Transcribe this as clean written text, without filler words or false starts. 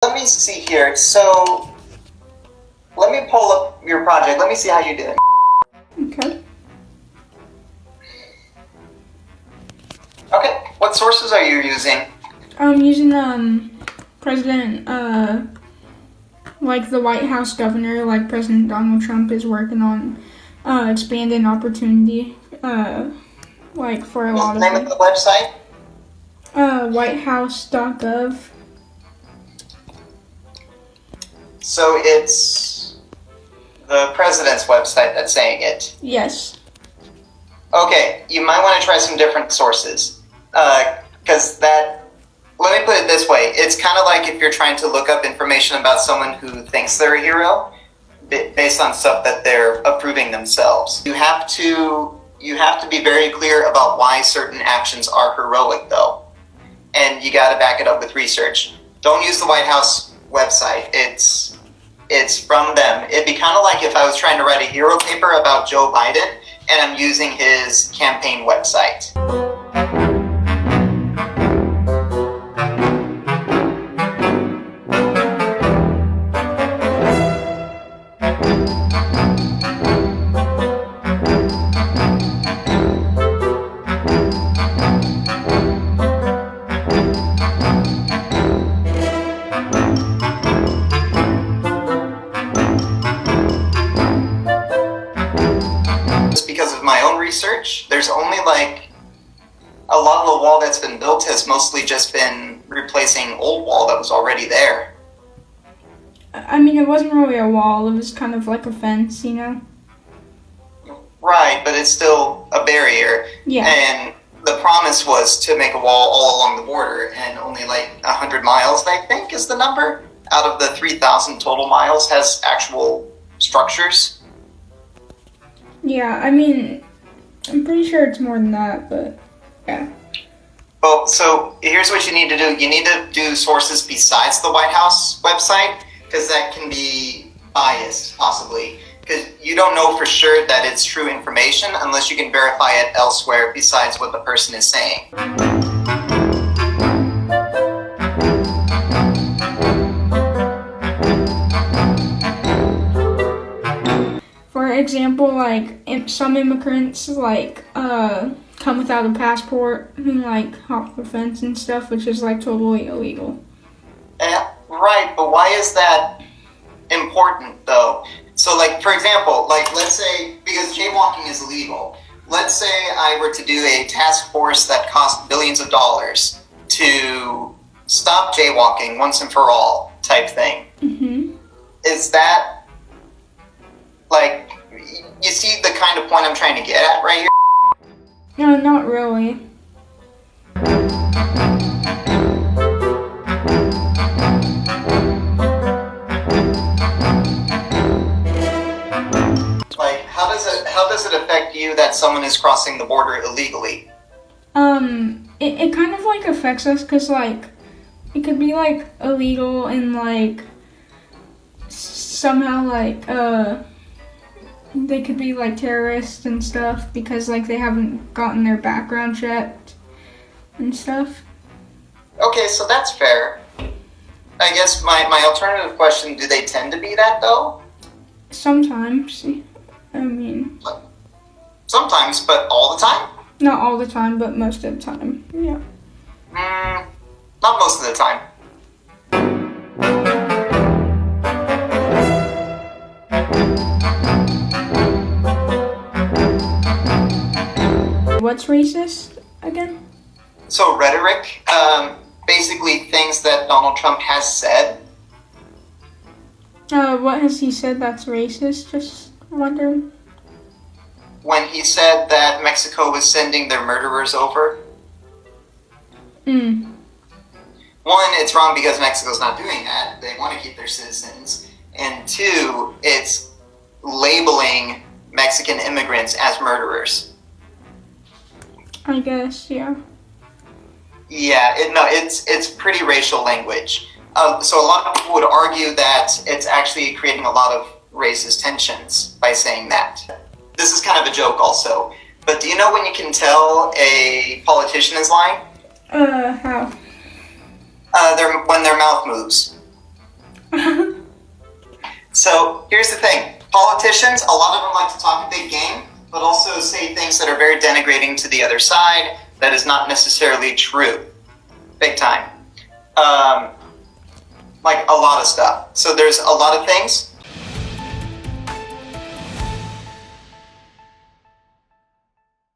Let me see here. So, let me pull up your project. Let me see how you did. Okay. Okay. What sources are you using? I'm using President like the White House governor, like President Donald Trump is working on expanding opportunity like for a lot of What's the name of the website? WhiteHouse.Gov. So it's the president's website that's saying it. Yes. Okay, you might want to try some different sources. Because let me put it this way, it's kind of like if you're trying to look up information about someone who thinks they're a hero, based on stuff that they're approving themselves. You have to be very clear about why certain actions are heroic, though. And you got to back it up with research. Don't use the White House website. It's from them. It'd be kind of like if I was trying to write a hero paper about Joe Biden and I'm using his campaign website. Just because of my own research, there's only like a lot of the wall that's been built has mostly just been replacing old wall that was already there. I mean, it wasn't really a wall. It was kind of like a fence, you know? Right, but it's still a barrier. Yeah. And the promise was to make a wall all along the border, and only like 100 miles, I think, is the number, out of the 3,000 total miles has actual structures. Yeah, I mean, I'm pretty sure it's more than that, but yeah. Well, so here's what you need to do. You need to do sources besides the White House website, because that can be biased, possibly. Because you don't know for sure that it's true information unless you can verify it elsewhere besides what the person is saying. For example, like some immigrants like come without a passport and like hop the fence and stuff, which is like totally illegal. Right, but why is that important though? So like, for example, like let's say, because jaywalking is illegal, let's say I were to do a task force that cost billions of dollars to stop jaywalking once and for all type thing. Mm-hmm. Is that, like, you see the kind of point I'm trying to get at right here? No, not really. Like, how does it affect you that someone is crossing the border illegally? It kind of like affects us because like it could be like illegal and like somehow like they could be like terrorists and stuff because like they haven't gotten their background checked and stuff. Okay, so that's fair. I guess my alternative question, do they tend to be that though? Sometimes, I mean, Sometimes, but all the time? not all the time, but most of the time. Yeah. Not most of the time. What's racist again? So rhetoric, basically things that Donald Trump has said. What has he said that's racist? Just wondering. When he said that Mexico was sending their murderers over. One, it's wrong because Mexico's not doing that. They want to keep their citizens. And two, it's labeling Mexican immigrants as murderers. I guess, yeah. Yeah, it's pretty racial language. So a lot of people would argue that it's actually creating a lot of racist tensions by saying that. This is kind of a joke also. But do you know when you can tell a politician is lying? How? When their mouth moves. So here's the thing. Politicians, a lot of them like to talk a big game, but also say things that are very denigrating to the other side that is not necessarily true. Big time. Like a lot of stuff. So there's a lot of things.